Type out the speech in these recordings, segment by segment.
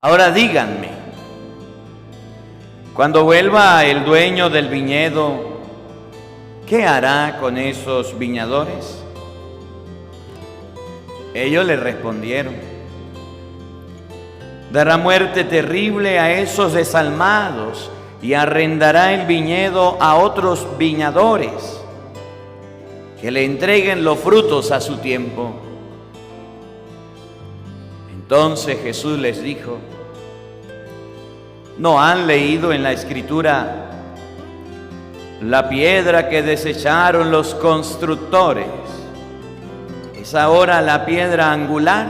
Ahora díganme, cuando vuelva el dueño del viñedo, ¿qué hará con esos viñadores? Ellos le respondieron: dará muerte terrible a esos desalmados y arrendará el viñedo a otros viñadores que le entreguen los frutos a su tiempo. Entonces Jesús les dijo: ¿no han leído en la Escritura la piedra que desecharon los constructores es ahora la piedra angular?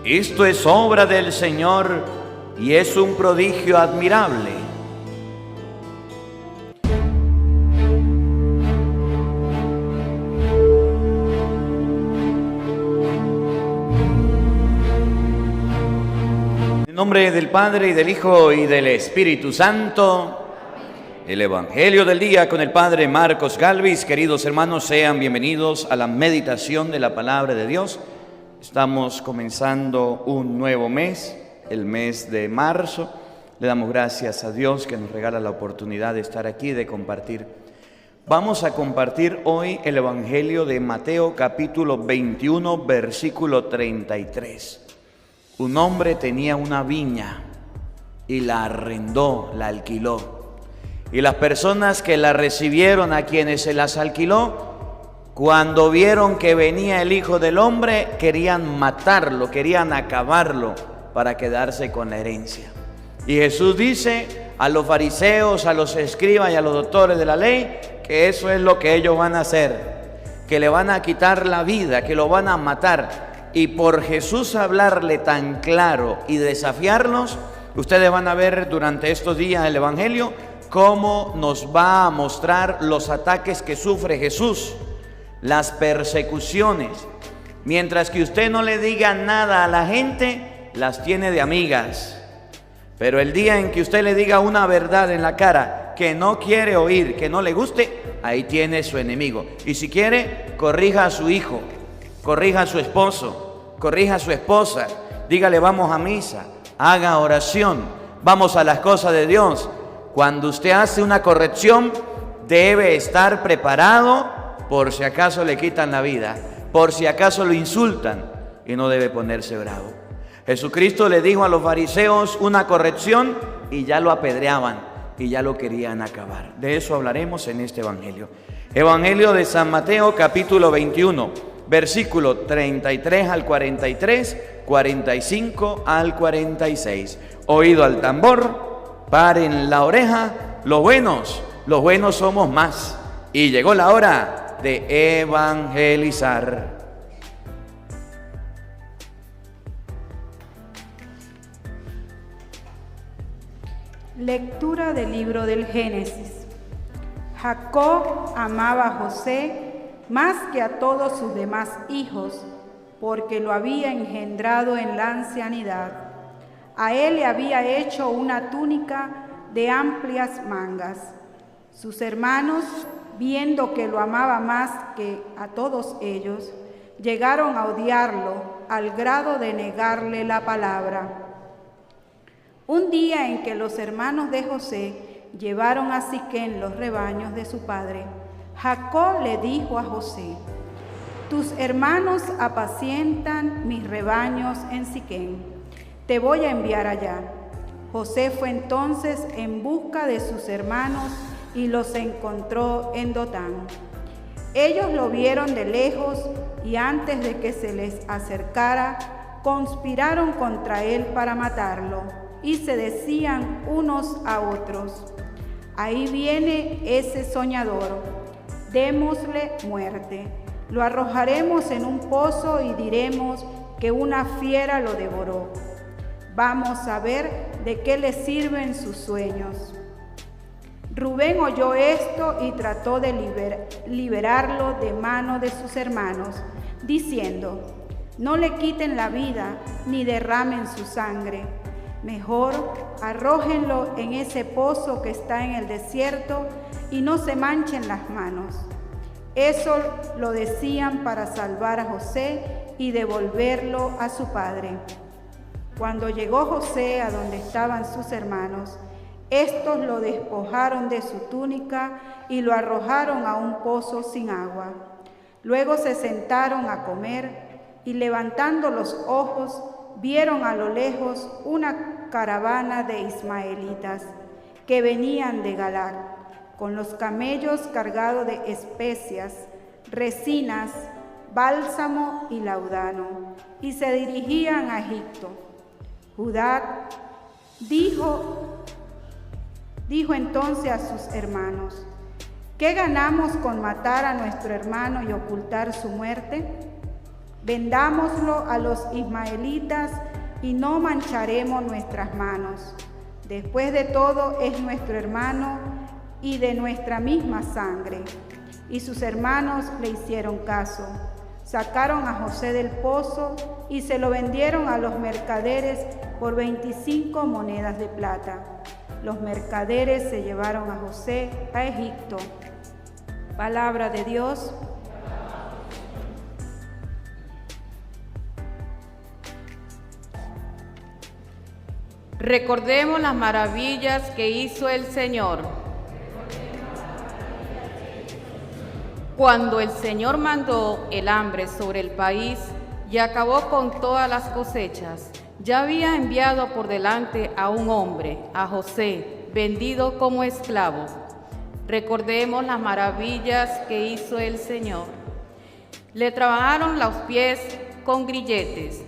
Esto es obra del Señor y es un prodigio admirable. En nombre del Padre, y del Hijo, y del Espíritu Santo. El Evangelio del día con el Padre Marcos Galvis. Queridos hermanos, sean bienvenidos a la meditación de la Palabra de Dios. Estamos comenzando un nuevo mes, el mes de marzo. Le damos gracias a Dios que nos regala la oportunidad de estar aquí, de compartir. Vamos a compartir hoy el Evangelio de Mateo capítulo 21, versículo 33. Un hombre tenía una viña y la arrendó, la alquiló. Y las personas que la recibieron, a quienes se las alquiló, cuando vieron que venía el Hijo del Hombre, querían matarlo, querían acabarlo para quedarse con la herencia. Y Jesús dice a los fariseos, a los escribas y a los doctores de la ley, que eso es lo que ellos van a hacer, que le van a quitar la vida, que lo van a matar. Y por Jesús hablarle tan claro y desafiarlos, ustedes van a ver durante estos días el Evangelio cómo nos va a mostrar los ataques que sufre Jesús, las persecuciones. Mientras que usted no le diga nada a la gente, las tiene de amigas. Pero el día en que usted le diga una verdad en la cara que no quiere oír, que no le guste, ahí tiene su enemigo. Y si quiere, corrija a su hijo, corrija a su esposo, corrija a su esposa, dígale: vamos a misa, haga oración, vamos a las cosas de Dios. Cuando usted hace una corrección, debe estar preparado por si acaso le quitan la vida, por si acaso lo insultan, y no debe ponerse bravo. Jesucristo le dijo a los fariseos una corrección y ya lo apedreaban y ya lo querían acabar. De eso hablaremos en este Evangelio. Evangelio de San Mateo capítulo 21, versículo 33 al 43, 45 al 46. Oído al tambor, paren la oreja, los buenos somos más. Y llegó la hora de evangelizar. Lectura del libro del Génesis. Jacob amaba a José más que a todos sus demás hijos, porque lo había engendrado en la ancianidad. A él le había hecho una túnica de amplias mangas. Sus hermanos, viendo que lo amaba más que a todos ellos, llegaron a odiarlo al grado de negarle la palabra. Un día en que los hermanos de José llevaron a Siquén los rebaños de su padre, Jacob le dijo a José: tus hermanos apacientan mis rebaños en Siquén. Te voy a enviar allá. José fue entonces en busca de sus hermanos y los encontró en Dotán. Ellos lo vieron de lejos y antes de que se les acercara, conspiraron contra él para matarlo y se decían unos a otros: ahí viene ese soñador, démosle muerte. Lo arrojaremos en un pozo y diremos que una fiera lo devoró. Vamos a ver de qué le sirven sus sueños. Rubén oyó esto y trató de liberarlo de mano de sus hermanos, diciendo: no le quiten la vida ni derramen su sangre. Mejor arrójenlo en ese pozo que está en el desierto y no se manchen las manos. Eso lo decían para salvar a José y devolverlo a su padre. Cuando llegó José a donde estaban sus hermanos, estos lo despojaron de su túnica y lo arrojaron a un pozo sin agua. Luego se sentaron a comer y levantando los ojos vieron a lo lejos una caravana de ismaelitas que venían de Galaad, con los camellos cargados de especias, resinas, bálsamo y laudano, y se dirigían a Egipto. Judá dijo entonces a sus hermanos: ¿qué ganamos con matar a nuestro hermano y ocultar su muerte? Vendámoslo a los ismaelitas y no mancharemos nuestras manos. Después de todo, es nuestro hermano y de nuestra misma sangre. Y sus hermanos le hicieron caso. Sacaron a José del pozo y se lo vendieron a los mercaderes por 25 monedas de plata. Los mercaderes se llevaron a José a Egipto. Palabra de Dios. Recordemos las maravillas que hizo el Señor. Cuando el Señor mandó el hambre sobre el país y acabó con todas las cosechas, ya había enviado por delante a un hombre, a José, vendido como esclavo. Recordemos las maravillas que hizo el Señor. Le trabajaron los pies con grilletes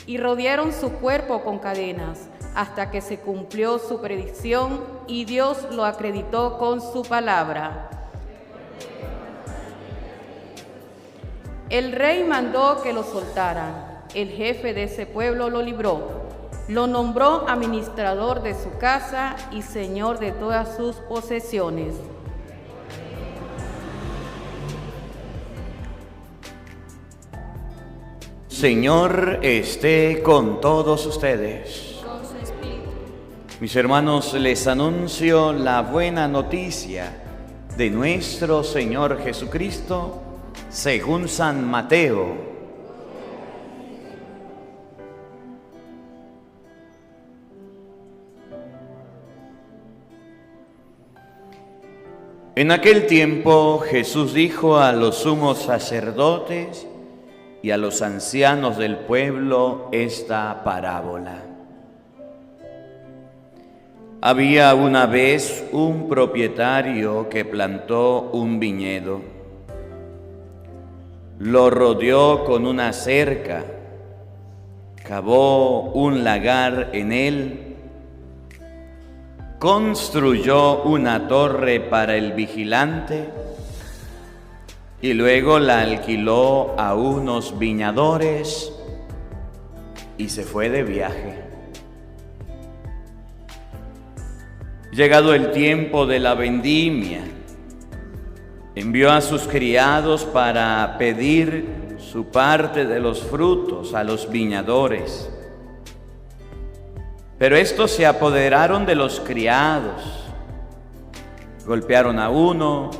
y rodearon su cuerpo con cadenas, hasta que se cumplió su predicción y Dios lo acreditó con su palabra. El rey mandó que lo soltaran. El jefe de ese pueblo lo libró. Lo nombró administrador de su casa y señor de todas sus posesiones. Señor esté con todos ustedes. Con su espíritu. Mis hermanos, les anuncio la buena noticia de nuestro Señor Jesucristo según San Mateo. En aquel tiempo Jesús dijo a los sumos sacerdotes y a los ancianos del pueblo esta parábola. Había una vez un propietario que plantó un viñedo. Lo rodeó con una cerca, cavó un lagar en él, construyó una torre para el vigilante y luego la alquiló a unos viñadores y se fue de viaje. Llegado el tiempo de la vendimia, envió a sus criados para pedir su parte de los frutos a los viñadores. Pero estos se apoderaron de los criados, golpearon a uno,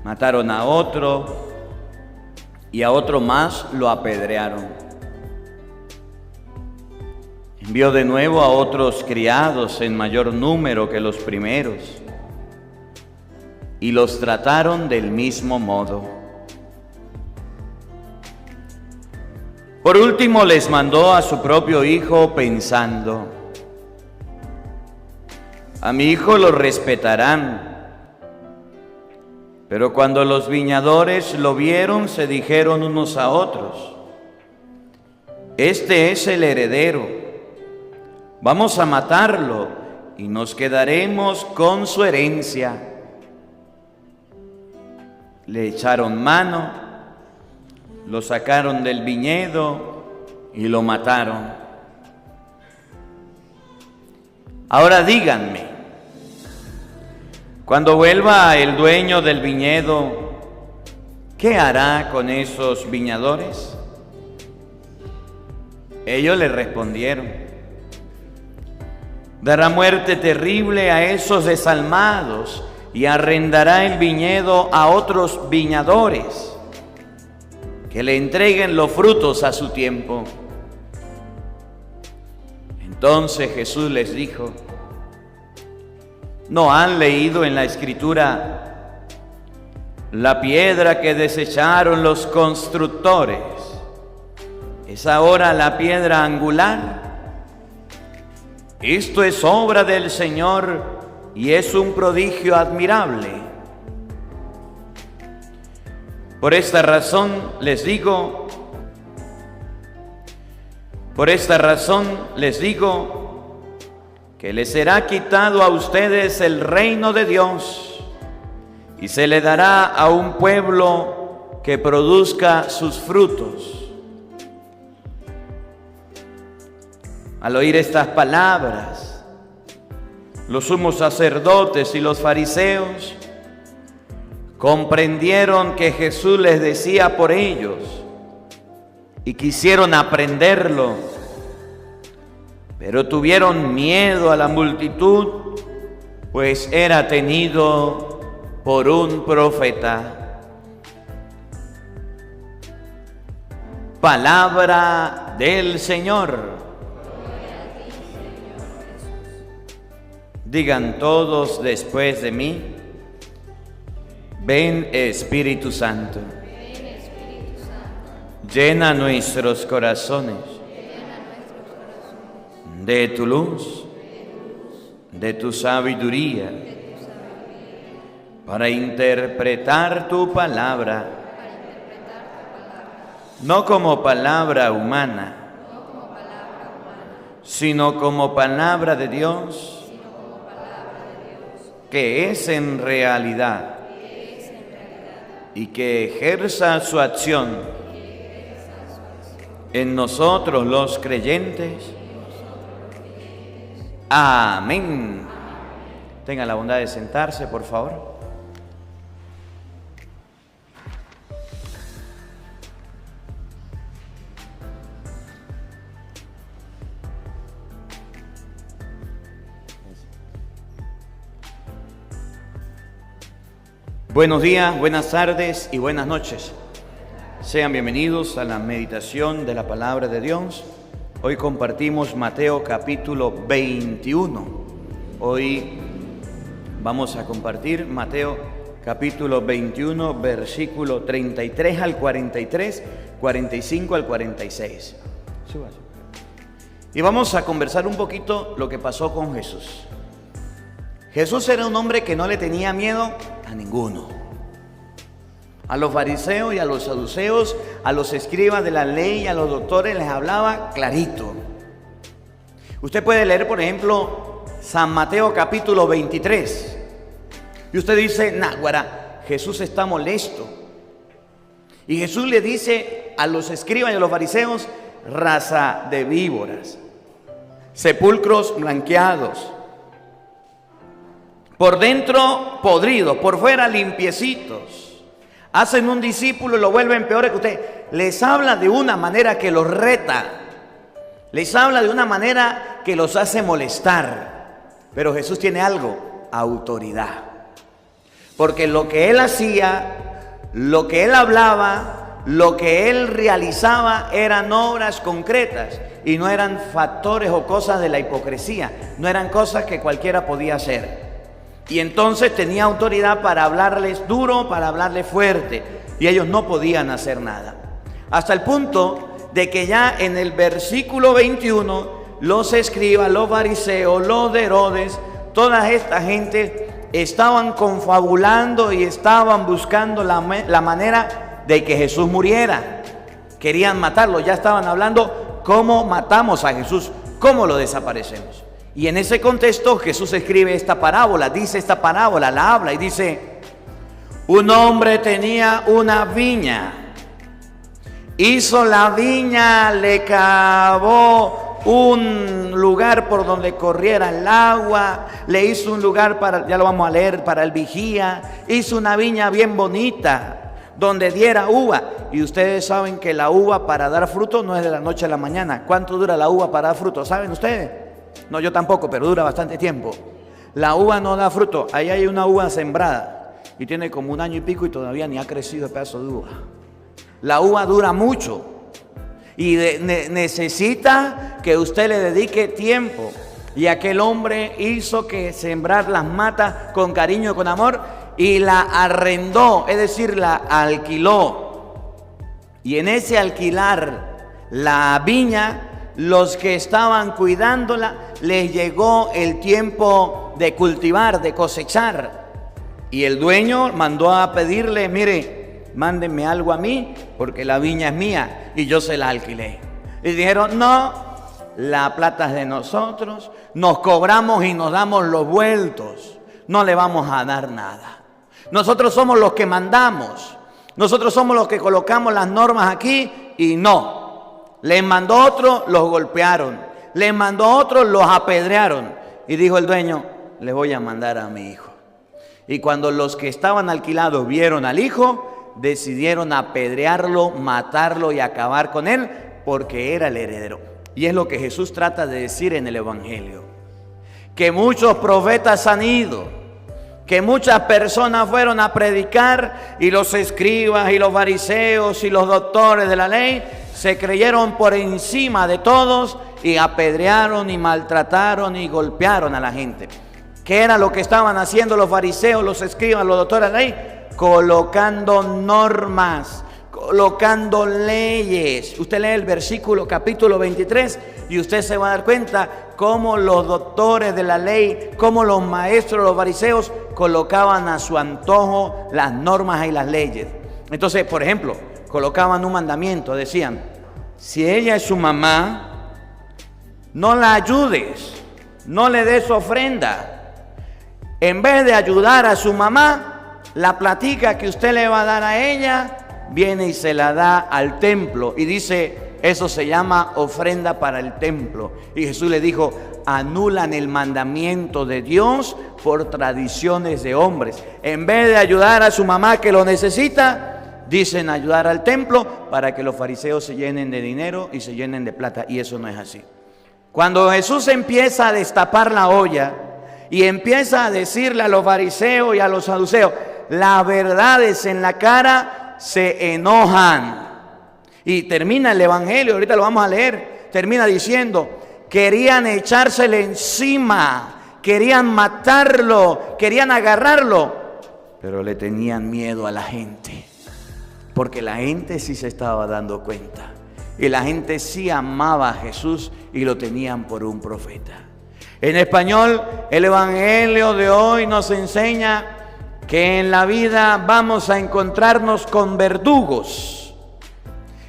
mataron a otro y a otro más lo apedrearon. Envió de nuevo a otros criados en mayor número que los primeros y los trataron del mismo modo. Por último les mandó a su propio hijo pensando: a mi hijo lo respetarán. Pero cuando los viñadores lo vieron, se dijeron unos a otros: este es el heredero, vamos a matarlo y nos quedaremos con su herencia. Le echaron mano, lo sacaron del viñedo y lo mataron. Ahora díganme, cuando vuelva el dueño del viñedo, ¿qué hará con esos viñadores? Ellos le respondieron: dará muerte terrible a esos desalmados y arrendará el viñedo a otros viñadores, que le entreguen los frutos a su tiempo. Entonces Jesús les dijo: ¿no han leído en la Escritura la piedra que desecharon los constructores es ahora la piedra angular? Esto es obra del Señor y es un prodigio admirable. Por esta razón les digo que les será quitado a ustedes el reino de Dios y se le dará a un pueblo que produzca sus frutos. Al oír estas palabras, los sumos sacerdotes y los fariseos comprendieron que Jesús les decía por ellos y quisieron aprenderlo, pero tuvieron miedo a la multitud, pues era tenido por un profeta. Palabra del Señor. Digan todos después de mí: ven Espíritu Santo. Llena nuestros corazones de tu luz, de tu sabiduría, para interpretar tu palabra, no como palabra humana, sino como palabra de Dios, que es en realidad, y que ejerza su acción en nosotros los creyentes. Amén. Tengan la bondad de sentarse, por favor. Buenos días, buenas tardes y buenas noches. Sean bienvenidos a la meditación de la palabra de Dios. Hoy compartimos Mateo capítulo 21. Hoy vamos a compartir Mateo capítulo 21, versículo 33 al 43, 45 al 46. Y vamos a conversar un poquito lo que pasó con Jesús. Jesús era un hombre que no le tenía miedo a ninguno. A los fariseos y a los saduceos, a los escribas de la ley y a los doctores les hablaba clarito. Usted puede leer, por ejemplo, San Mateo capítulo 23. Y usted dice: náguara, Jesús está molesto. Y Jesús le dice a los escribas y a los fariseos: raza de víboras, sepulcros blanqueados, por dentro podridos, por fuera limpiecitos. Hacen un discípulo y lo vuelven peores que usted. Les habla de una manera que los reta. Les habla de una manera que los hace molestar. Pero Jesús tiene algo: autoridad. Porque lo que Él hacía, lo que Él hablaba, lo que Él realizaba eran obras concretas. Y no eran factores o cosas de la hipocresía. No eran cosas que cualquiera podía hacer. Y entonces tenía autoridad para hablarles duro, para hablarles fuerte. Y ellos no podían hacer nada. Hasta el punto de que ya en el versículo 21, los escribas, los fariseos, los de Herodes, toda esta gente estaban confabulando y estaban buscando la manera de que Jesús muriera. Querían matarlo. Ya estaban hablando: ¿cómo matamos a Jesús? ¿Cómo lo desaparecemos? Y en ese contexto Jesús escribe esta parábola, dice esta parábola, la habla y dice: un hombre tenía una viña, hizo la viña, le cavó un lugar por donde corriera el agua, le hizo un lugar para, ya lo vamos a leer, para el vigía, hizo una viña bien bonita, donde diera uva. Y ustedes saben que la uva para dar fruto no es de la noche a la mañana. ¿Cuánto dura la uva para dar fruto? ¿Saben ustedes? No, yo tampoco, pero dura bastante tiempo. La uva no da fruto. Ahí hay una uva sembrada y tiene como 1 año y pico y todavía ni ha crecido el pedazo de uva. La uva dura mucho. y necesita que usted le dedique tiempo. Y aquel hombre hizo que sembrar las matas con cariño y con amor y la arrendó, es decir, la alquiló. Y en ese alquilar la viña, los que estaban cuidándola, les llegó el tiempo de cultivar, de cosechar. Y el dueño mandó a pedirle, mire, mándenme algo a mí, porque la viña es mía y yo se la alquilé. Y dijeron, no, la plata es de nosotros, nos cobramos y nos damos los vueltos, no le vamos a dar nada. Nosotros somos los que mandamos, nosotros somos los que colocamos las normas aquí y no. Les mandó otro, los golpearon, les mandó otro, los apedrearon. Y dijo el dueño, les voy a mandar a mi hijo. Y cuando los que estaban alquilados vieron al hijo, decidieron apedrearlo, matarlo y acabar con él, porque era el heredero. Y es lo que Jesús trata de decir en el Evangelio. Que muchos profetas han ido, que muchas personas fueron a predicar y los escribas y los fariseos y los doctores de la ley se creyeron por encima de todos y apedrearon y maltrataron y golpearon a la gente. ¿Qué era lo que estaban haciendo los fariseos, los escribas, los doctores de la ley? Colocando normas, colocando leyes. Usted lee el versículo capítulo 23 y usted se va a dar cuenta cómo los doctores de la ley, cómo los maestros, los fariseos colocaban a su antojo las normas y las leyes. Entonces, por ejemplo, colocaban un mandamiento, decían, si ella es su mamá, no la ayudes, no le des ofrenda. En vez de ayudar a su mamá, la platica que usted le va a dar a ella, viene y se la da al templo. Y dice, eso se llama ofrenda para el templo. Y Jesús le dijo, anulan el mandamiento de Dios por tradiciones de hombres. En vez de ayudar a su mamá que lo necesita, dicen ayudar al templo para que los fariseos se llenen de dinero y se llenen de plata. Y eso no es así. Cuando Jesús empieza a destapar la olla y empieza a decirle a los fariseos y a los saduceos las verdades en la cara, se enojan. Y termina el Evangelio, ahorita lo vamos a leer, termina diciendo, querían echársele encima, querían matarlo, querían agarrarlo, pero le tenían miedo a la gente, porque la gente sí se estaba dando cuenta, y la gente sí amaba a Jesús y lo tenían por un profeta. En español, el Evangelio de hoy nos enseña que en la vida vamos a encontrarnos con verdugos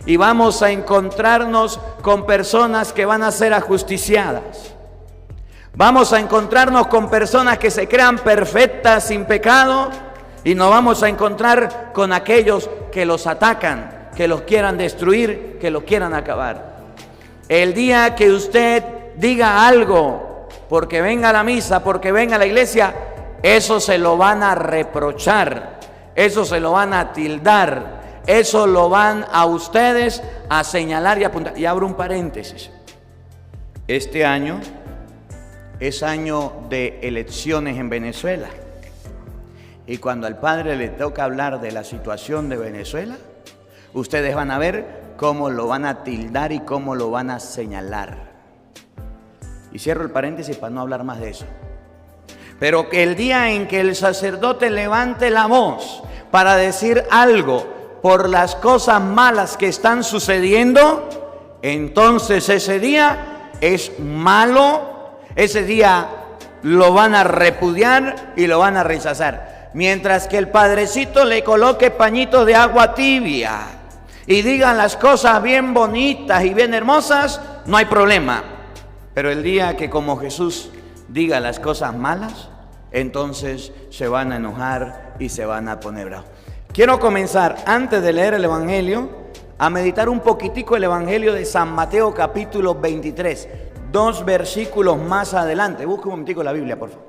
y vamos a encontrarnos con personas que van a ser ajusticiadas. Vamos a encontrarnos con personas que se crean perfectas sin pecado y nos vamos a encontrar con aquellos que los atacan, que los quieran destruir, que los quieran acabar. El día que usted diga algo porque venga a la misa, porque venga a la iglesia, eso se lo van a reprochar, eso se lo van a tildar, eso lo van a ustedes a señalar y apuntar. Y abro un paréntesis. Este año es año de elecciones en Venezuela. Y cuando al padre le toca hablar de la situación de Venezuela, ustedes van a ver cómo lo van a tildar y cómo lo van a señalar. Y cierro el paréntesis para no hablar más de eso. Pero que el día en que el sacerdote levante la voz para decir algo por las cosas malas que están sucediendo, entonces ese día es malo, ese día lo van a repudiar y lo van a rechazar. Mientras que el padrecito le coloque pañitos de agua tibia y digan las cosas bien bonitas y bien hermosas, no hay problema. Pero el día que como Jesús diga las cosas malas, entonces se van a enojar y se van a poner bravos. Quiero comenzar, antes de leer el Evangelio, a meditar un poquitico el Evangelio de San Mateo capítulo 23, 2 versículos más adelante. Busca un momentico la Biblia, por favor.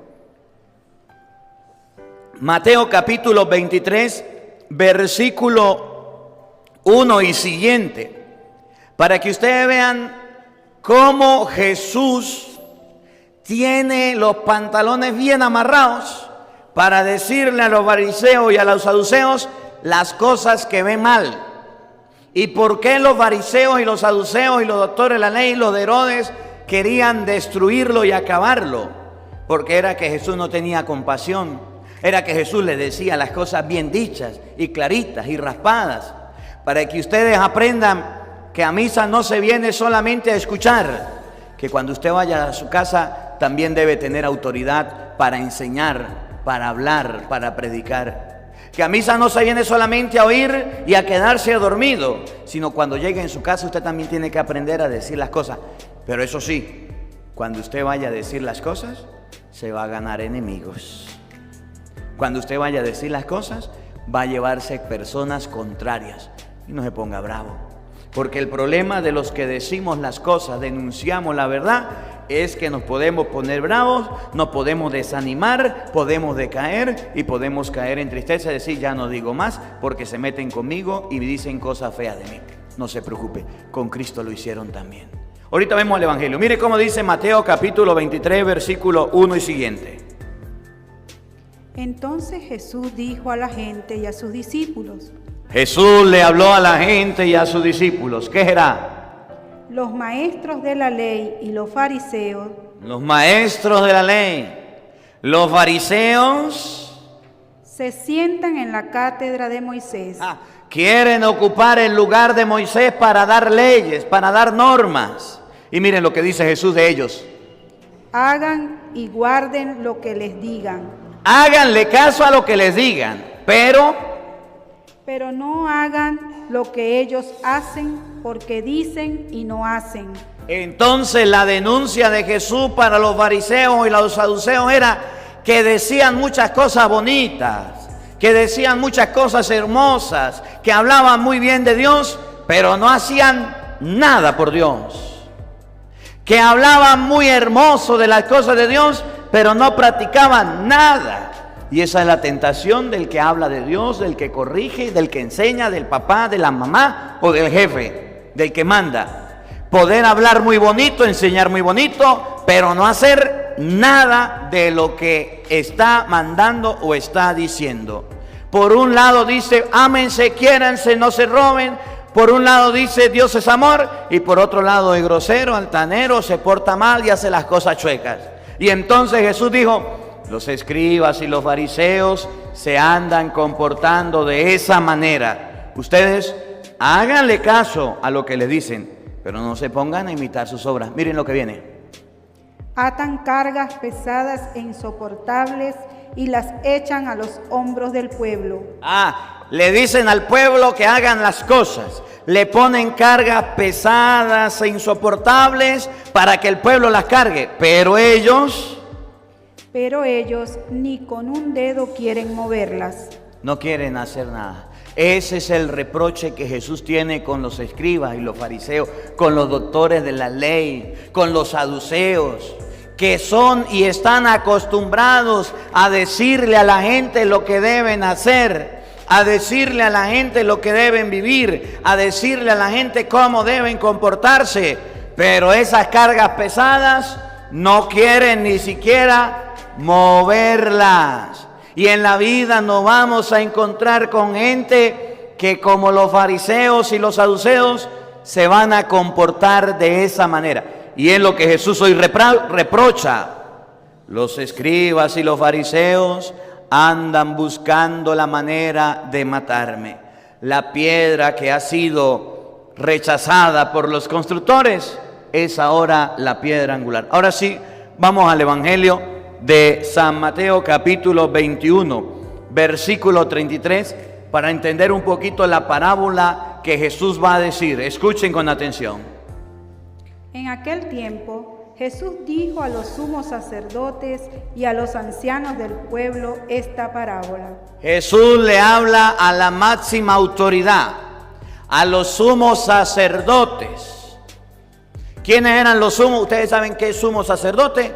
Mateo capítulo 23, versículo 1 y siguiente, para que ustedes vean cómo Jesús tiene los pantalones bien amarrados para decirle a los fariseos y a los saduceos las cosas que ven mal ¿Y por qué los fariseos y los saduceos y los doctores de la ley y los de Herodes querían destruirlo y acabarlo? Porque era que Jesús no tenía compasión. Era que Jesús les decía las cosas bien dichas y claritas y raspadas. Para que ustedes aprendan que a misa no se viene solamente a escuchar. Que cuando usted vaya a su casa también debe tener autoridad para enseñar, para hablar, para predicar. Que a misa no se viene solamente a oír y a quedarse dormido, sino cuando llegue en su casa usted también tiene que aprender a decir las cosas. Pero eso sí, cuando usted vaya a decir las cosas, se va a ganar enemigos. Cuando usted vaya a decir las cosas, va a llevarse personas contrarias. Y no se ponga bravo. Porque el problema de los que decimos las cosas, denunciamos la verdad, es que nos podemos poner bravos, nos podemos desanimar, podemos decaer y podemos caer en tristeza y decir ya no digo más porque se meten conmigo y me dicen cosas feas de mí. No se preocupe, con Cristo lo hicieron también. Ahorita vemos el Evangelio. Mire cómo dice Mateo capítulo 23, versículo 1 y siguiente. Entonces Jesús dijo a la gente y a sus discípulos: Jesús le habló a la gente y a sus discípulos. ¿Qué será? Los maestros de la ley y los fariseos. Los maestros de la ley, los fariseos, se sientan en la cátedra de Moisés. Quieren ocupar el lugar de Moisés para dar leyes, para dar normas. Y miren lo que dice Jesús de ellos. Hagan y guarden lo que les digan. Háganle caso a lo que les digan, pero no hagan lo que ellos hacen, porque dicen y no hacen. Entonces la denuncia de Jesús para los fariseos y los saduceos era que decían muchas cosas bonitas, que decían muchas cosas hermosas, que hablaban muy bien de Dios, pero no hacían nada por Dios. Que hablaban muy hermoso de las cosas de Dios, pero no practicaban nada. Y esa es la tentación del que habla de Dios, del que corrige, del que enseña, del papá, de la mamá o del jefe, del que manda. Poder hablar muy bonito, enseñar muy bonito, pero no hacer nada de lo que está mandando o está diciendo. Por un lado dice, ámense, quiéranse, no se roben. Por un lado dice, Dios es amor. Y por otro lado es grosero, altanero, se porta mal y hace las cosas chuecas. Y entonces Jesús dijo, los escribas y los fariseos se andan comportando de esa manera. Ustedes háganle caso a lo que les dicen, pero no se pongan a imitar sus obras. Miren lo que viene. Atan cargas pesadas e insoportables y las echan a los hombros del pueblo. Le dicen al pueblo que hagan las cosas. Le ponen cargas pesadas e insoportables para que el pueblo las cargue. Pero ellos ni con un dedo quieren moverlas. No quieren hacer nada. Ese es el reproche que Jesús tiene con los escribas y los fariseos, con los doctores de la ley, con los saduceos, que son y están acostumbrados a decirle a la gente lo que deben hacer, a decirle a la gente lo que deben vivir, a decirle a la gente cómo deben comportarse. Pero esas cargas pesadas no quieren ni siquiera moverlas. Y en la vida nos vamos a encontrar con gente que, como los fariseos y los saduceos, se van a comportar de esa manera. Y es lo que Jesús hoy reprocha. Los escribas y los fariseos andan buscando la manera de matarme. La piedra que ha sido rechazada por los constructores es ahora la piedra angular. Ahora sí, vamos al Evangelio de San Mateo capítulo 21, versículo 33, para entender un poquito la parábola que Jesús va a decir. Escuchen con atención. En aquel tiempo, Jesús dijo a los sumos sacerdotes y a los ancianos del pueblo esta parábola. Jesús le habla a la máxima autoridad, a los sumos sacerdotes. ¿Quiénes eran los sumos? ¿Ustedes saben qué es sumo sacerdote?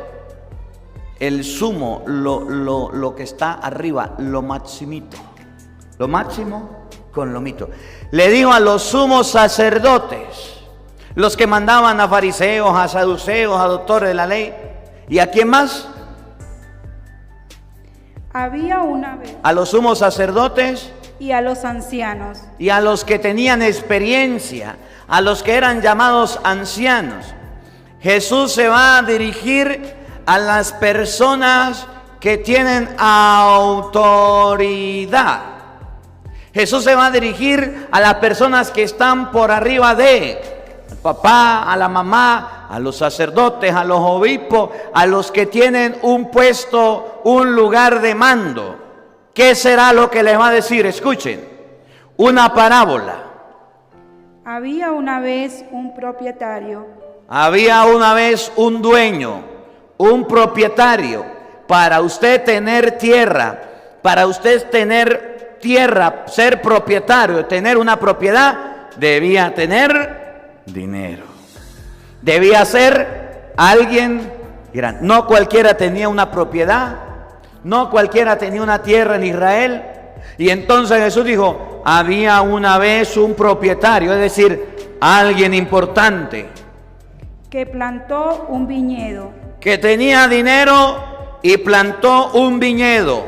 El sumo, lo que está arriba, lo maximito. Lo máximo con lo mito. Le dijo a los sumos sacerdotes, los que mandaban a fariseos, a saduceos, a doctores de la ley. ¿Y a quién más? Había una vez. A los sumos sacerdotes y a los ancianos. Y a los que tenían experiencia, a los que eran llamados ancianos. Jesús se va a dirigir a las personas que tienen autoridad. Jesús se va a dirigir a las personas que están por arriba de al papá, a la mamá, a los sacerdotes, a los obispos, a los que tienen un puesto, un lugar de mando. ¿Qué será lo que les va a decir? Escuchen, una parábola. Había una vez un propietario. Había una vez un dueño, un propietario. Para usted tener tierra, ser propietario, tener una propiedad, debía tener dinero. Debía ser alguien grande. No cualquiera tenía una propiedad, no cualquiera tenía una tierra en Israel. Y entonces Jesús dijo, había una vez un propietario, es decir, alguien importante, que plantó un viñedo. Que tenía dinero y plantó un viñedo.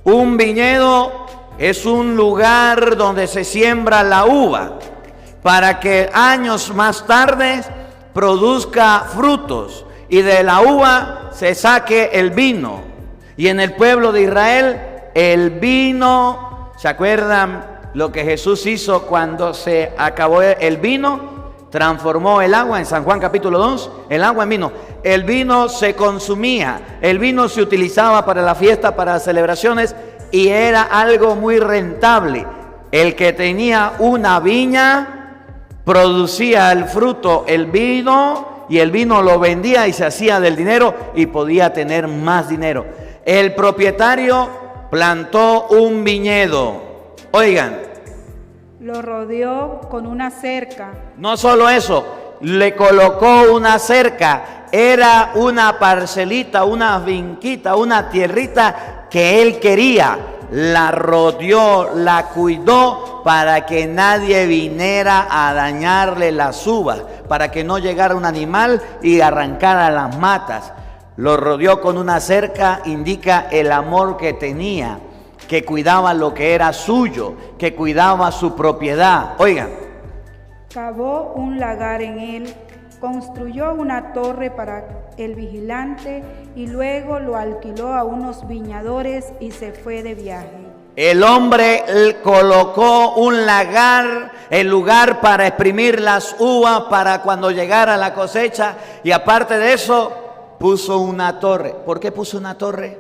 Un viñedo es un lugar donde se siembra la uva para que años más tarde produzca frutos y de la uva se saque el vino. Y en el pueblo de Israel el vino, ¿se acuerdan lo que Jesús hizo cuando se acabó el vino? Transformó el agua en San Juan capítulo 2, el agua en vino. El vino se consumía, el vino se utilizaba para la fiesta, para las celebraciones y era algo muy rentable. El que tenía una viña producía el fruto, el vino, y el vino lo vendía y se hacía del dinero y podía tener más dinero. El propietario plantó un viñedo. Oigan, lo rodeó con una cerca. No solo eso, le colocó una cerca. Era una parcelita, una finquita, una tierrita que él quería. La rodeó, la cuidó para que nadie viniera a dañarle las uvas, para que no llegara un animal y arrancara las matas. Lo rodeó con una cerca, indica el amor que tenía, que cuidaba lo que era suyo, que cuidaba su propiedad. Oigan. Cavó un lagar en él, construyó una torre para el vigilante y luego lo alquiló a unos viñadores y se fue de viaje. El hombre colocó un lagar, el lugar para exprimir las uvas para cuando llegara la cosecha, y aparte de eso puso una torre. ¿Por qué puso una torre?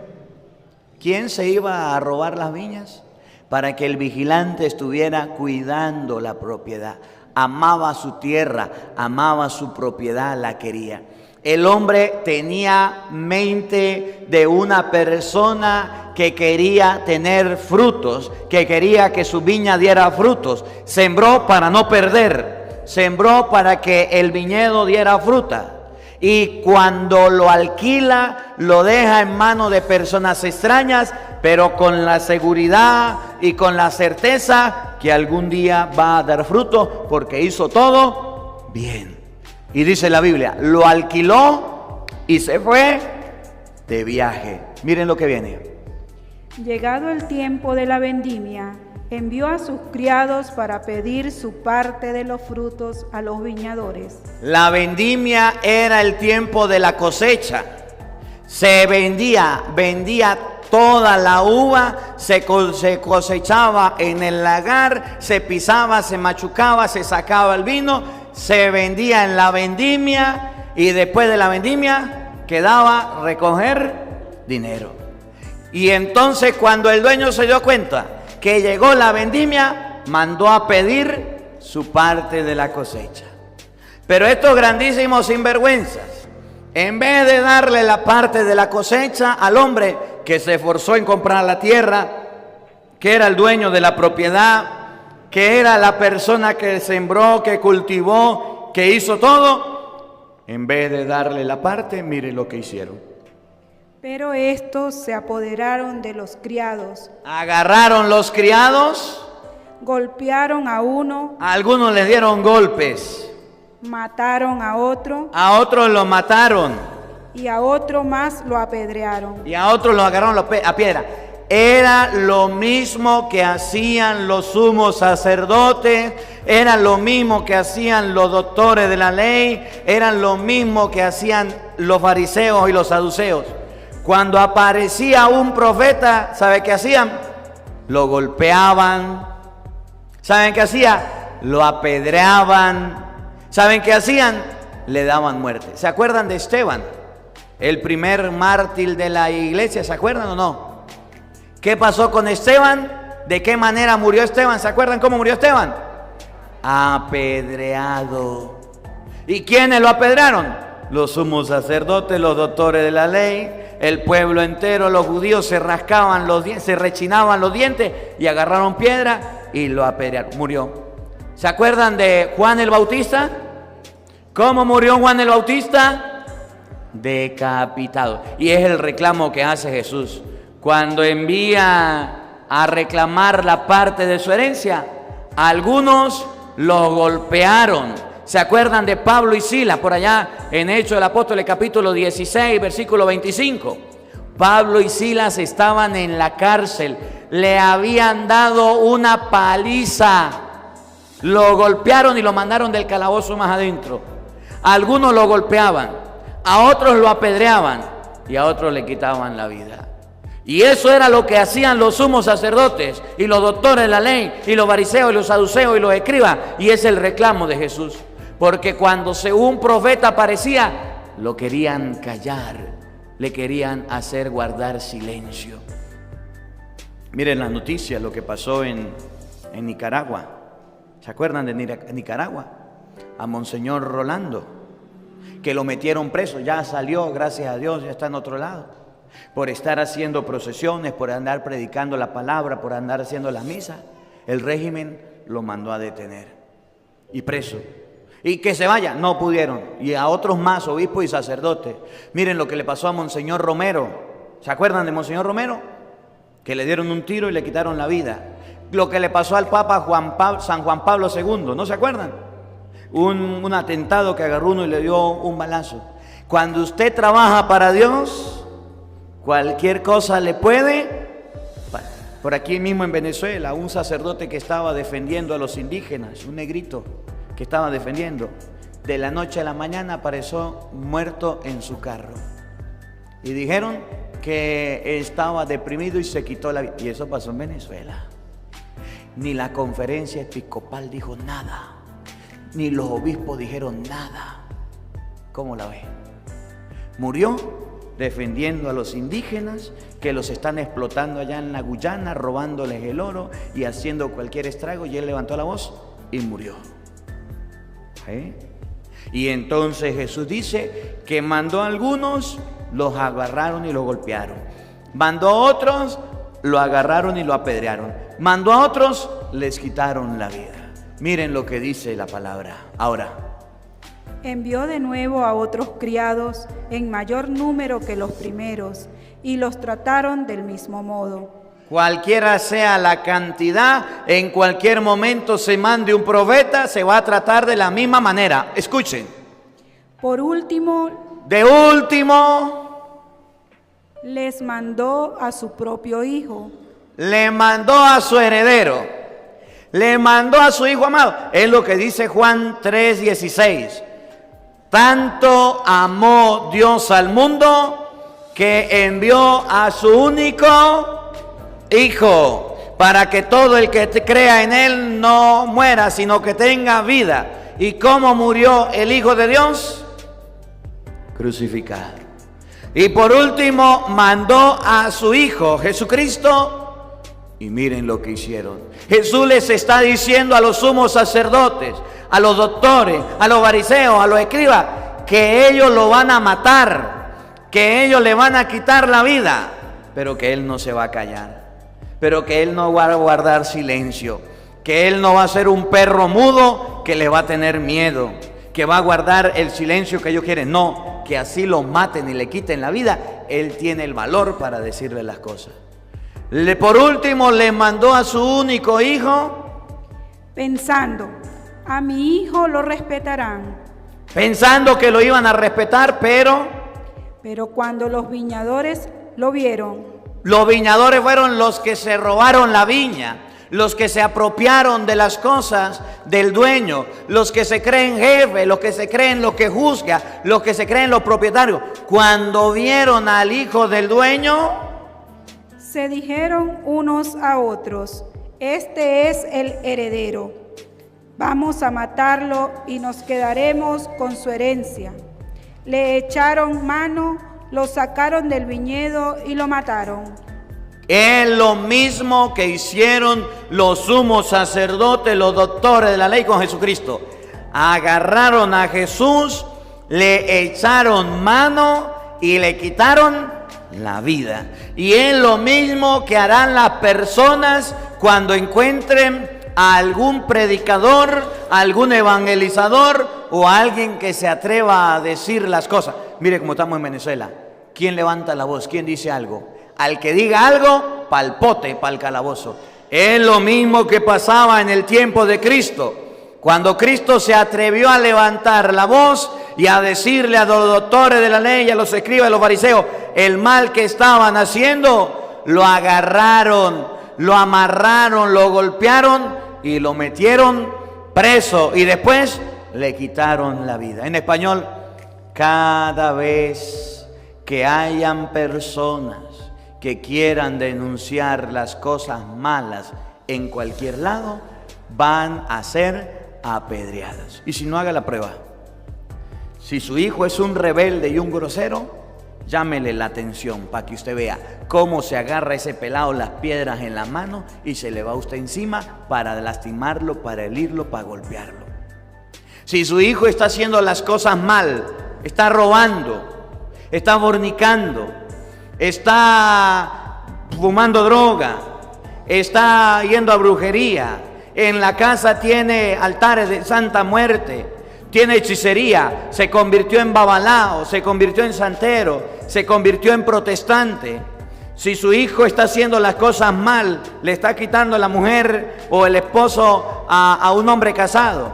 ¿Quién se iba a robar las viñas? Para que el vigilante estuviera cuidando la propiedad. Amaba su tierra, amaba su propiedad, la quería. El hombre tenía mente de una persona que quería tener frutos, que quería que su viña diera frutos. Sembró para no perder, sembró para que el viñedo diera fruta. Y cuando lo alquila, lo deja en manos de personas extrañas, pero con la seguridad y con la certeza que algún día va a dar fruto porque hizo todo bien. Y dice la Biblia, lo alquiló y se fue de viaje. Miren lo que viene. Llegado el tiempo de la vendimia, envió a sus criados para pedir su parte de los frutos a los viñadores. La vendimia era el tiempo de la cosecha. Se vendía toda la uva, se cosechaba en el lagar, se pisaba, se machucaba, se sacaba el vino, se vendía en la vendimia y después de la vendimia quedaba recoger dinero. Y entonces cuando el dueño se dio cuenta que llegó la vendimia, mandó a pedir su parte de la cosecha. Pero estos grandísimos sinvergüenzas, en vez de darle la parte de la cosecha al hombre que se esforzó en comprar la tierra, que era el dueño de la propiedad, que era la persona que sembró, que cultivó, que hizo todo, en vez de darle la parte, mire lo que hicieron. Pero estos se apoderaron de los criados. Agarraron los criados. Golpearon a uno. A algunos les dieron golpes. Mataron a otro. A otros lo mataron. Y a otro más lo apedrearon. Y a otros lo agarraron a piedra. era lo mismo que hacían los sumos sacerdotes, era lo mismo que hacían los doctores de la ley, eran lo mismo que hacían los fariseos y los saduceos. Cuando aparecía un profeta, ¿sabe qué hacían? Lo golpeaban. ¿Saben qué hacían? Lo apedreaban. ¿Saben qué hacían? Le daban muerte. ¿Se acuerdan de Esteban? El primer mártir de la iglesia, ¿se acuerdan o no? ¿Qué pasó con Esteban? ¿De qué manera murió Esteban? ¿Se acuerdan cómo murió Esteban? Apedreado. ¿Y quiénes lo apedrearon? Los sumos sacerdotes, los doctores de la ley, el pueblo entero. Los judíos se rascaban los dientes, se rechinaban los dientes y agarraron piedra y lo apedrearon. Murió. ¿Se acuerdan de Juan el Bautista? ¿Cómo murió Juan el Bautista? Decapitado. Y es el reclamo que hace Jesús cuando envía a reclamar la parte de su herencia. Algunos lo golpearon. ¿Se acuerdan de Pablo y Silas por allá en Hechos del Apóstol, capítulo 16, versículo 25? Pablo y Silas estaban en la cárcel, le habían dado una paliza, lo golpearon y lo mandaron del calabozo más adentro. Algunos lo golpeaban, a otros lo apedreaban y a otros le quitaban la vida. Y eso era lo que hacían los sumos sacerdotes y los doctores de la ley y los fariseos y los saduceos y los escribas. Y es el reclamo de Jesús. Porque cuando un profeta aparecía, lo querían callar, le querían hacer guardar silencio. Miren las noticias, lo que pasó en Nicaragua. ¿Se acuerdan de Nicaragua? A Monseñor Rolando, que lo metieron preso, ya salió, gracias a Dios, ya está en otro lado. Por estar haciendo procesiones, por andar predicando la palabra, por andar haciendo la misa, el régimen lo mandó a detener y preso. Y que se vaya, no pudieron. Y a otros más, obispos y sacerdotes. Miren lo que le pasó a Monseñor Romero. ¿Se acuerdan de Monseñor Romero? Que le dieron un tiro y le quitaron la vida. Lo que le pasó al Papa San Juan Pablo II, ¿no se acuerdan? Un atentado que agarró uno y le dio un balazo. Cuando usted trabaja para Dios, cualquier cosa le puede. Por aquí mismo en Venezuela, un sacerdote que estaba defendiendo a los indígenas, un negrito que estaba defendiendo, de la noche a la mañana apareció muerto en su carro. Y dijeron que estaba deprimido y se quitó la vida. Y eso pasó en Venezuela. Ni la conferencia episcopal dijo nada, ni los obispos dijeron nada. ¿Cómo la ve? Murió defendiendo a los indígenas que los están explotando allá en la Guyana, robándoles el oro y haciendo cualquier estrago, y él levantó la voz y murió. Y entonces Jesús dice que mandó a algunos, los agarraron y los golpearon. Mandó a otros, lo agarraron y lo apedrearon. Mandó a otros, les quitaron la vida. Miren lo que dice la palabra. Ahora, envió de nuevo a otros criados en mayor número que los primeros, y los trataron del mismo modo. Cualquiera sea la cantidad, en cualquier momento se mande un profeta, se va a tratar de la misma manera. Escuchen. Por último, les mandó a su propio hijo. Le mandó a su heredero. Le mandó a su hijo amado. Es lo que dice Juan 3:16. Tanto amó Dios al mundo que envió a su único Hijo, para que todo el que crea en Él no muera, sino que tenga vida. ¿Y cómo murió el Hijo de Dios? Crucificado. Y por último, mandó a su Hijo, Jesucristo, y miren lo que hicieron. Jesús les está diciendo a los sumos sacerdotes, a los doctores, a los fariseos, a los escribas, que ellos lo van a matar, que ellos le van a quitar la vida, pero que Él no se va a callar. Pero que Él no va a guardar silencio, que Él no va a ser un perro mudo que le va a tener miedo, que va a guardar el silencio que ellos quieren. No, que así lo maten y le quiten la vida, Él tiene el valor para decirle las cosas. Por último, le mandó a su único hijo, pensando, a mi hijo lo respetarán. Pensando que lo iban a respetar, pero cuando los viñadores lo vieron, Los viñadores fueron los que se robaron la viña, los que se apropiaron de las cosas del dueño, los que se creen jefes, los que se creen lo que juzga, los que se creen los propietarios. Cuando vieron al hijo del dueño, se dijeron unos a otros: este es el heredero. Vamos a matarlo y nos quedaremos con su herencia. Le echaron mano, lo sacaron del viñedo y lo mataron. Es lo mismo que hicieron los sumos sacerdotes, los doctores de la ley con Jesucristo. Agarraron a Jesús, le echaron mano y le quitaron la vida. Y es lo mismo que harán las personas cuando encuentren a algún predicador, a algún evangelizador o a alguien que se atreva a decir las cosas. Mire cómo estamos en Venezuela. ¿Quién levanta la voz? ¿Quién dice algo? Al que diga algo, pa'l pote, pa'l calabozo. Es lo mismo que pasaba en el tiempo de Cristo. Cuando Cristo se atrevió a levantar la voz y a decirle a los doctores de la ley, a los escribas, a los fariseos, el mal que estaban haciendo, lo agarraron, lo amarraron, lo golpearon y lo metieron preso. Y después le quitaron la vida. En español, cada vez que hayan personas que quieran denunciar las cosas malas en cualquier lado, van a ser apedreadas. Y si no, haga la prueba. Si su hijo es un rebelde y un grosero, llámele la atención para que usted vea cómo se agarra ese pelado las piedras en la mano y se le va a usted encima para lastimarlo, para herirlo, para golpearlo. Si su hijo está haciendo las cosas mal, está robando, está fornicando, está fumando droga, está yendo a brujería, en la casa tiene altares de Santa Muerte, tiene hechicería, se convirtió en babalao, se convirtió en santero, se convirtió en protestante. Si su hijo está haciendo las cosas mal, le está quitando la mujer o el esposo a un hombre casado,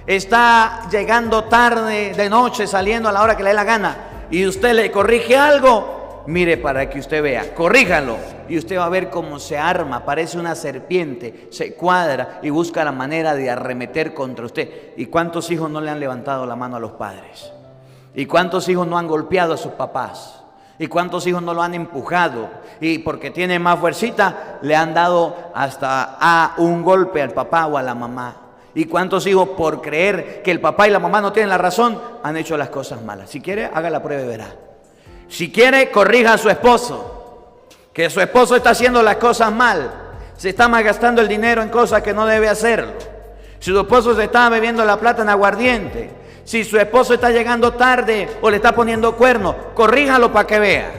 está llegando tarde de noche, saliendo a la hora que le dé la gana, y usted le corrige algo, mire para que usted vea, corríjalo y usted va a ver cómo se arma, parece una serpiente, se cuadra y busca la manera de arremeter contra usted. ¿Y cuántos hijos no le han levantado la mano a los padres? ¿Y cuántos hijos no han golpeado a sus papás? ¿Y cuántos hijos no lo han empujado? Y porque tiene más fuercita, le han dado hasta a un golpe al papá o a la mamá. ¿Y cuántos hijos, por creer que el papá y la mamá no tienen la razón, han hecho las cosas malas? Si quiere, haga la prueba y verá. Si quiere, corrija a su esposo, que su esposo está haciendo las cosas mal, se está malgastando el dinero en cosas que no debe hacerlo. Si su esposo se está bebiendo la plata en aguardiente, si su esposo está llegando tarde o le está poniendo cuerno, corríjalo para que vea,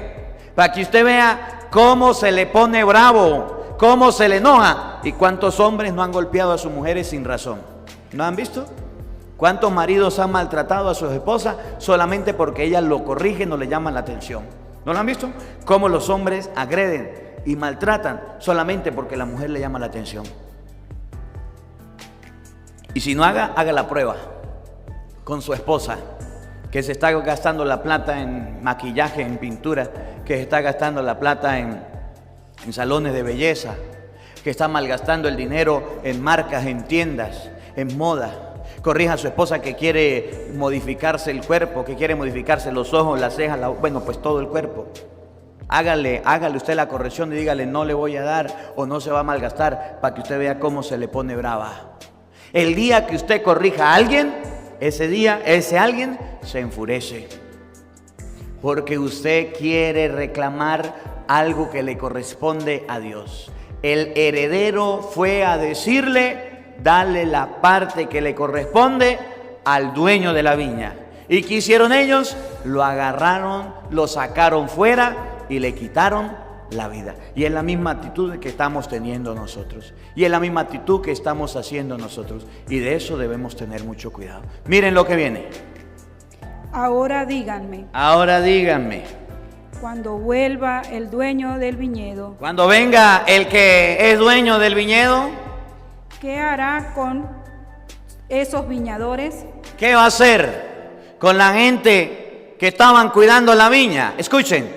para que usted vea cómo se le pone bravo, cómo se le enoja. ¿Y cuántos hombres no han golpeado a sus mujeres sin razón? ¿No han visto? ¿Cuántos maridos han maltratado a sus esposas solamente porque ellas lo corrigen o le llaman la atención? ¿No lo han visto? Cómo los hombres agreden y maltratan solamente porque la mujer le llama la atención. Y si no, haga la prueba con su esposa, que se está gastando la plata en maquillaje, en pintura, que se está gastando la plata en salones de belleza, que está malgastando el dinero en marcas, en tiendas, en moda. Corrija a su esposa que quiere modificarse el cuerpo, que quiere modificarse los ojos, las cejas, bueno, pues todo el cuerpo. Hágale usted la corrección y dígale: no le voy a dar o no se va a malgastar, para que usted vea cómo se le pone brava. El día que usted corrija a alguien, ese día, ese alguien se enfurece. Porque usted quiere reclamar algo que le corresponde a Dios. El heredero fue a decirle: dale la parte que le corresponde al dueño de la viña. ¿Y qué hicieron ellos? Lo agarraron, lo sacaron fuera y le quitaron la vida. Y es la misma actitud que estamos teniendo nosotros. Y es la misma actitud que estamos haciendo nosotros. Y de eso debemos tener mucho cuidado. Miren lo que viene. Ahora díganme. Ahora díganme. Cuando vuelva el dueño del viñedo. Cuando venga el que es dueño del viñedo. ¿Qué hará con esos viñadores? ¿Qué va a hacer con la gente que estaban cuidando la viña? Escuchen,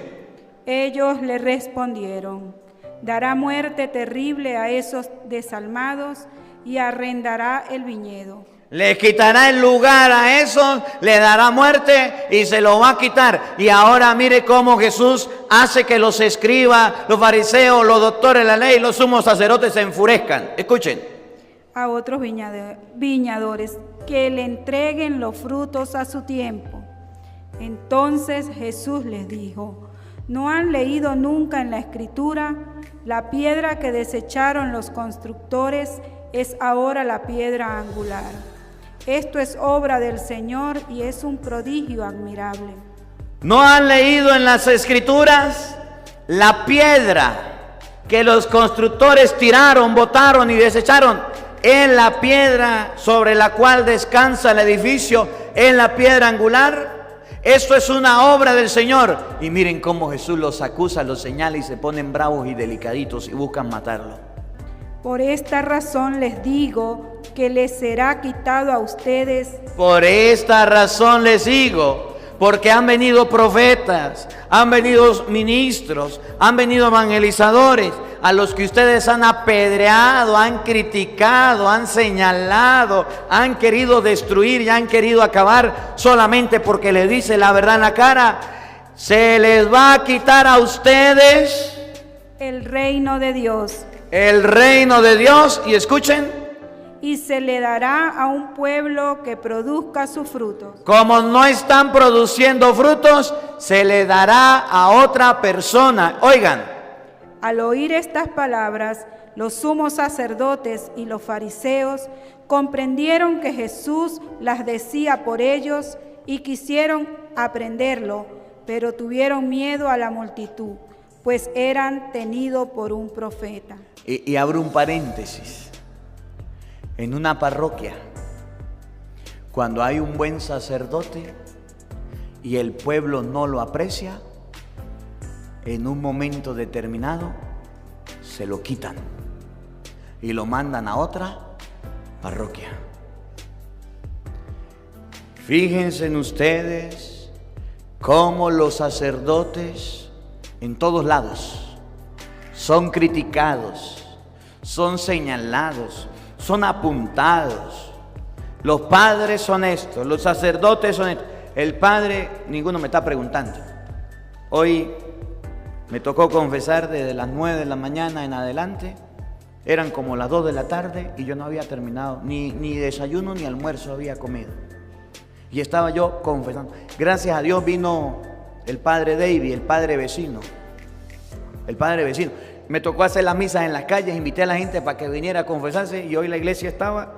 Ellos le respondieron: dará muerte terrible a esos desalmados y arrendará el viñedo. Le quitará el lugar a esos, le dará muerte y se lo va a quitar. Y ahora mire cómo Jesús hace que los escribas, los fariseos, los doctores de la ley, los sumos sacerdotes se enfurezcan. Escuchen. A otros viñadores que le entreguen los frutos a su tiempo. Entonces Jesús les dijo: ¿no han leído nunca en la Escritura? La piedra que desecharon los constructores es ahora la piedra angular. Esto es obra del Señor y es un prodigio admirable. ¿No han leído en las Escrituras? La piedra que los constructores tiraron, botaron y desecharon es la piedra sobre la cual descansa el edificio, es la piedra angular. Esto es una obra del Señor. Y miren cómo Jesús los acusa, los señala y se ponen bravos y delicaditos y buscan matarlo. Por esta razón les digo que les será quitado a ustedes. Por esta razón les digo, porque han venido profetas, han venido ministros, han venido evangelizadores, a los que ustedes han apedreado, han criticado, han señalado, han querido destruir y han querido acabar solamente porque les dice la verdad en la cara. Se les va a quitar a ustedes el reino de Dios. El reino de Dios, y escuchen, y se le dará a un pueblo que produzca sus frutos. Como no están produciendo frutos, se le dará a otra persona. Oigan. Al oír estas palabras, los sumos sacerdotes y los fariseos comprendieron que Jesús las decía por ellos y quisieron aprenderlo, pero tuvieron miedo a la multitud, pues eran tenidos por un profeta. Y abro un paréntesis. En una parroquia, cuando hay un buen sacerdote y el pueblo no lo aprecia, en un momento determinado se lo quitan y lo mandan a otra parroquia. Fíjense en ustedes cómo los sacerdotes en todos lados son criticados, son señalados, son apuntados. Los padres son estos, los sacerdotes son estos. El padre, ninguno me está preguntando. Hoy me tocó confesar desde las 9 de la mañana en adelante. Eran como las 2 de la tarde y yo no había terminado, ni desayuno ni almuerzo había comido. Y estaba yo confesando. Gracias a Dios vino el padre David, el padre vecino. El padre vecino. Me tocó hacer las misas en las calles, invité a la gente para que viniera a confesarse y hoy la iglesia estaba,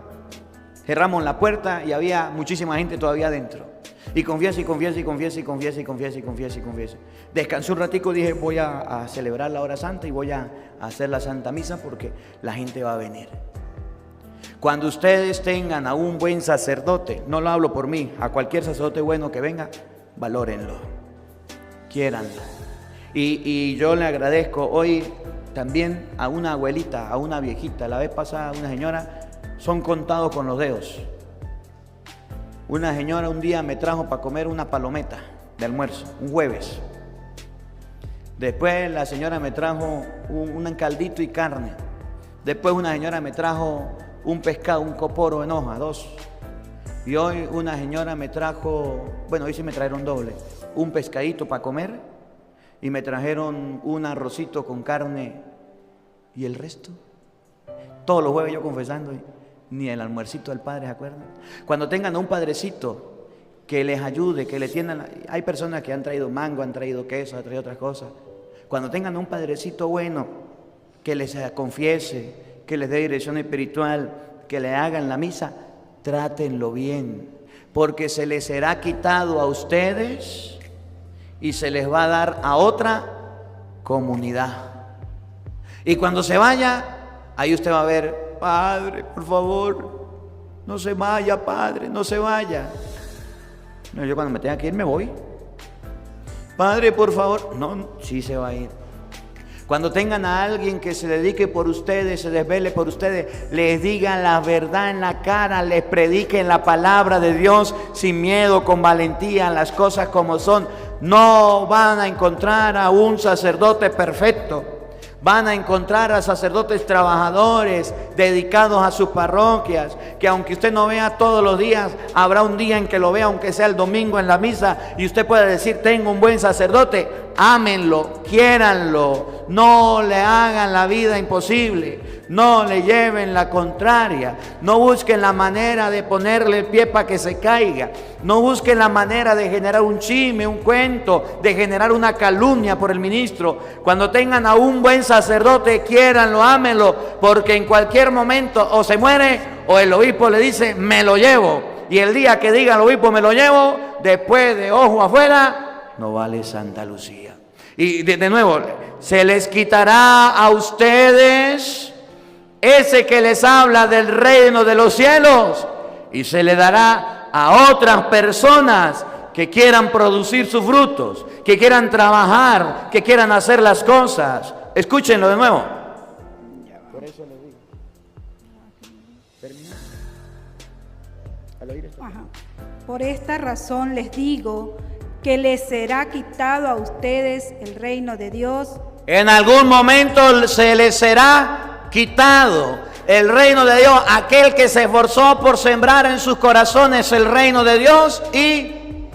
cerramos la puerta y había muchísima gente todavía adentro. Y confiesa, y confiesa, y confiesa, y confiesa, y confiesa, y confiesa, y confiesa. Descansé un ratico, dije voy a celebrar la hora santa y voy a hacer la Santa Misa porque la gente va a venir. Cuando ustedes tengan a un buen sacerdote, no lo hablo por mí, a cualquier sacerdote bueno que venga, valórenlo, quiéranlo. Y yo le agradezco hoy también a una abuelita, a una viejita, la vez pasada una señora, son contados con los dedos. Una señora un día me trajo para comer una palometa de almuerzo, un jueves. Después la señora me trajo un caldito y carne. Después una señora me trajo un pescado, un coporo en hoja, 2. Y hoy una señora me trajo, bueno, hoy sí me trajeron doble, un pescadito para comer y me trajeron un arrocito con carne y el resto. Todos los jueves yo confesando, ni el almuercito del padre, ¿se acuerdan? Cuando tengan un padrecito que les ayude, que le tiendan, hay personas que han traído mango, han traído queso, han traído otras cosas. Cuando tengan un padrecito bueno, que les confiese, que les dé dirección espiritual, que le hagan la misa, trátenlo bien, porque se les será quitado a ustedes y se les va a dar a otra comunidad. Y cuando se vaya, ahí usted va a ver, padre, por favor, no se vaya, padre, no se vaya. No, yo cuando me tenga que ir me voy. Padre, por favor, no, sí se va a ir. Cuando tengan a alguien que se dedique por ustedes, se desvele por ustedes, les digan la verdad en la cara, les prediquen la palabra de Dios sin miedo, con valentía, las cosas como son. no van a encontrar a un sacerdote perfecto. Van a encontrar a sacerdotes trabajadores, dedicados a sus parroquias, que aunque usted no vea todos los días, habrá un día en que lo vea, aunque sea el domingo en la misa, y usted puede decir, tengo un buen sacerdote. Ámenlo, quiéranlo, no le hagan la vida imposible, no le lleven la contraria, no busquen la manera de ponerle el pie para que se caiga, no busquen la manera de generar un chisme, un cuento, de generar una calumnia por el ministro. Cuando tengan a un buen sacerdote, quiéranlo, ámenlo, porque en cualquier momento o se muere o el obispo le dice, me lo llevo. Y el día que diga el obispo, me lo llevo, después de ojo afuera, no vale Santa Lucía. Y de nuevo, se les quitará a ustedes ese que les habla del reino de los cielos y se le dará a otras personas que quieran producir sus frutos, que quieran trabajar, que quieran hacer las cosas. Escúchenlo de nuevo. Por eso les digo. Termina. Al oír esto. Por esta razón les digo que les será quitado a ustedes el reino de Dios. En algún momento se les será quitado el reino de Dios, aquel que se esforzó por sembrar en sus corazones el reino de Dios, y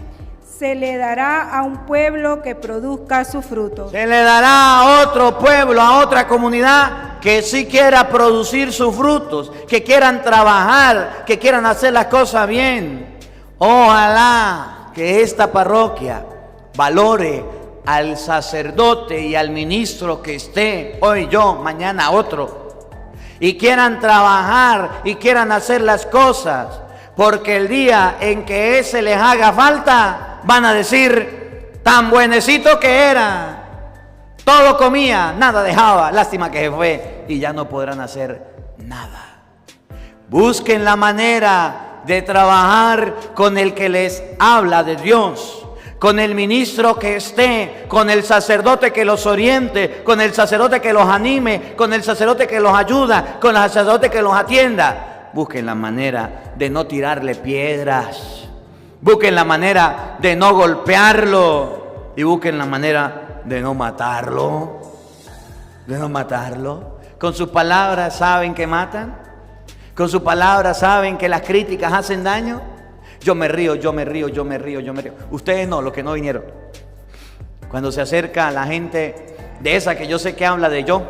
se le dará a un pueblo que produzca sus frutos. Se le dará a otro pueblo, a otra comunidad que sí quiera producir sus frutos, que quieran trabajar, que quieran hacer las cosas bien. Ojalá que esta parroquia valore al sacerdote y al ministro que esté hoy yo, mañana otro, y quieran trabajar y quieran hacer las cosas, porque el día en que ese les haga falta, van a decir, tan buenecito que era, todo comía, nada dejaba, lástima que se fue, y ya no podrán hacer nada. Busquen la manera de trabajar con el que les habla de Dios, con el ministro que esté, con el sacerdote que los oriente, con el sacerdote que los anime, con el sacerdote que los ayuda, con el sacerdote que los atienda. Busquen la manera de no tirarle piedras, busquen la manera de no golpearlo y busquen la manera de no matarlo, Con sus palabras saben que matan. Con sus palabras saben que las críticas hacen daño. Yo me río. Ustedes no, los que no vinieron. Cuando se acerca la gente de esa que yo sé que habla de yo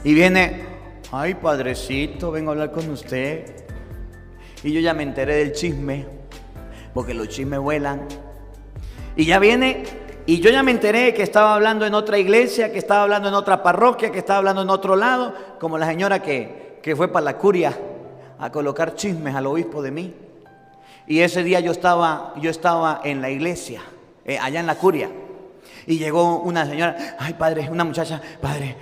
y viene, ay padrecito, vengo a hablar con usted. Y yo ya me enteré del chisme, porque los chismes vuelan. Y ya viene, y yo ya me enteré que estaba hablando en otra iglesia, que estaba hablando en otra parroquia, que estaba hablando en otro lado, como la señora que fue para la curia a colocar chismes al obispo de mí. Y ese día yo estaba en la iglesia, allá en la curia, y llegó una señora, ay padre, una muchacha, padre,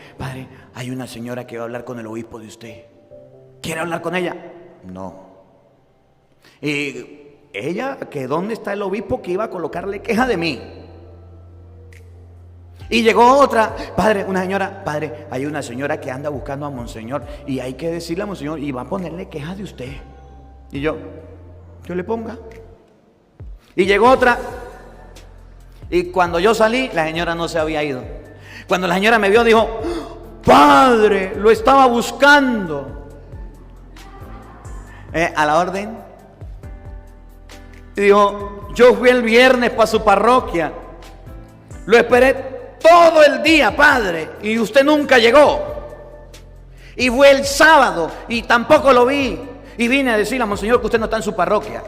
hay una señora que va a hablar con el obispo de usted. ¿Quiere hablar con ella? No. Y ella, que dónde está el obispo que iba a colocarle queja de mí. Y llegó otra, padre, una señora, padre, hay una señora que anda buscando a monseñor y hay que decirle a monseñor y va a ponerle queja de usted. Y yo le ponga. Y llegó otra, y cuando yo salí, la señora no se había ido. Cuando la señora me vio, dijo, padre, lo estaba buscando. A la orden. Y dijo, yo fui el viernes para su parroquia, lo esperé todo el día, padre, y usted nunca llegó. Y fue el sábado y tampoco lo vi. Y vine a decirle a monseñor que usted no está en su parroquia.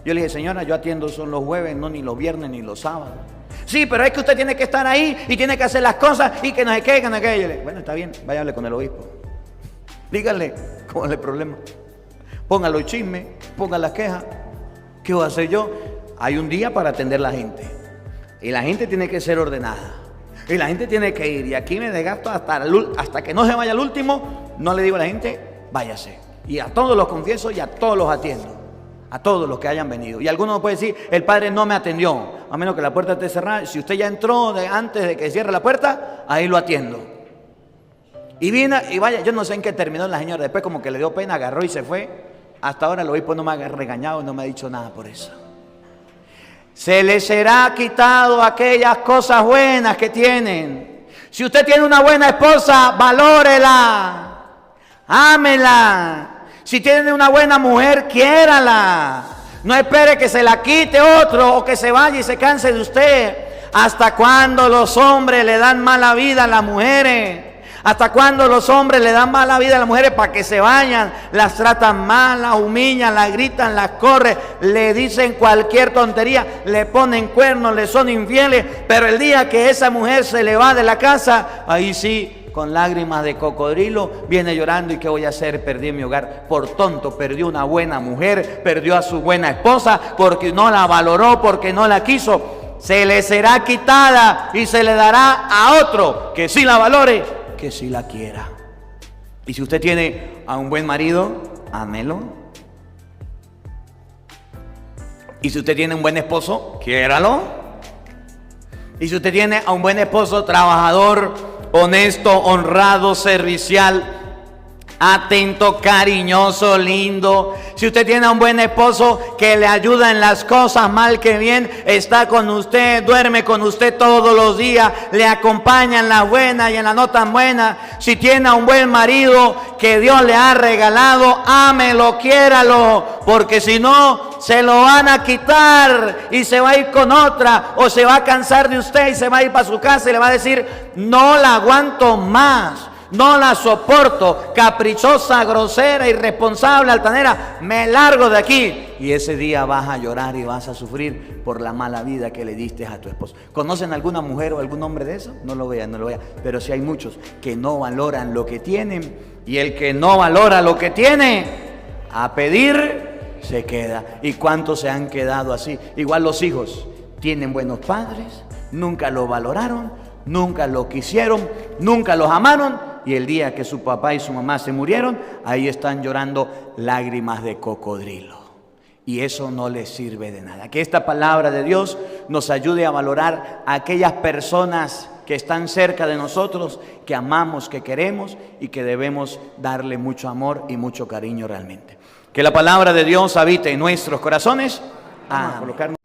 Yo le dije, señora, yo atiendo son los jueves, no ni los viernes ni los sábados. Sí, pero es que usted tiene que estar ahí y tiene que hacer las cosas y que no se quede, que no se quede. Yo le dije, bueno, está bien, váyale con el obispo. Dígale cuál es el problema. Ponga los chismes, ponga las quejas. ¿Qué voy a hacer yo? Hay un día para atender a la gente. Y la gente tiene que ser ordenada. Y la gente tiene que ir. Y aquí me desgasto hasta que no se vaya el último. No le digo a la gente, váyase. Y a todos los confieso y a todos los atiendo. A todos los que hayan venido. Y alguno puede decir, el padre no me atendió. A menos que la puerta esté cerrada. Si usted ya entró antes de que cierre la puerta, ahí lo atiendo. Y vine y vaya, yo no sé en qué terminó la señora. Después como que le dio pena, agarró y se fue. Hasta ahora el obispo no me ha regañado, no me ha dicho nada por eso. se les será quitado aquellas cosas buenas que tienen. Si usted tiene una buena esposa, valórela, ámela. Si tiene una buena mujer, quiérala. No espere que se la quite otro o que se vaya y se canse de usted. ¿Hasta cuándo los hombres le dan mala vida a las mujeres? ¿Hasta cuándo los hombres le dan mala vida a las mujeres para que se vayan? Las tratan mal, las humillan, las gritan, las corren, le dicen cualquier tontería, le ponen cuernos, le son infieles. Pero el día que esa mujer se le va de la casa, ahí sí, con lágrimas de cocodrilo, viene llorando. ¿Y qué voy a hacer? Perdí mi hogar. Por tonto, perdió una buena mujer, perdió a su buena esposa, porque no la valoró, porque no la quiso. Se le será quitada y se le dará a otro que sí la valore, que sí la quiera. Y si usted tiene a un buen marido, ámelo. Y si usted tiene un buen esposo, quiéralo. Y si usted tiene a un buen esposo trabajador, honesto, honrado, servicial, atento, cariñoso, lindo. Si usted tiene a un buen esposo que le ayuda en las cosas mal que bien, está con usted, duerme con usted todos los días, le acompaña en las buenas y en las no tan buenas. Si tiene a un buen marido que Dios le ha regalado, ámelo, quiéralo, porque si no, se lo van a quitar y se va a ir con otra, o se va a cansar de usted y se va a ir para su casa y le va a decir: no la aguanto más. No la soporto, caprichosa, grosera, irresponsable, altanera, me largo de aquí. Y ese día vas a llorar y vas a sufrir por la mala vida que le diste a tu esposo. ¿Conocen alguna mujer o algún hombre de eso? No lo vean. Pero sí hay muchos que no valoran lo que tienen. Y el que no valora lo que tiene, a pedir se queda. ¿Y cuántos se han quedado así? Igual los hijos tienen buenos padres, nunca lo valoraron, nunca lo quisieron, nunca los amaron. Y el día que su papá y su mamá se murieron, ahí están llorando lágrimas de cocodrilo. Y eso no les sirve de nada. Que esta palabra de Dios nos ayude a valorar a aquellas personas que están cerca de nosotros, que amamos, que queremos y que debemos darle mucho amor y mucho cariño realmente. Que la palabra de Dios habite en nuestros corazones. Vamos a colocarnos.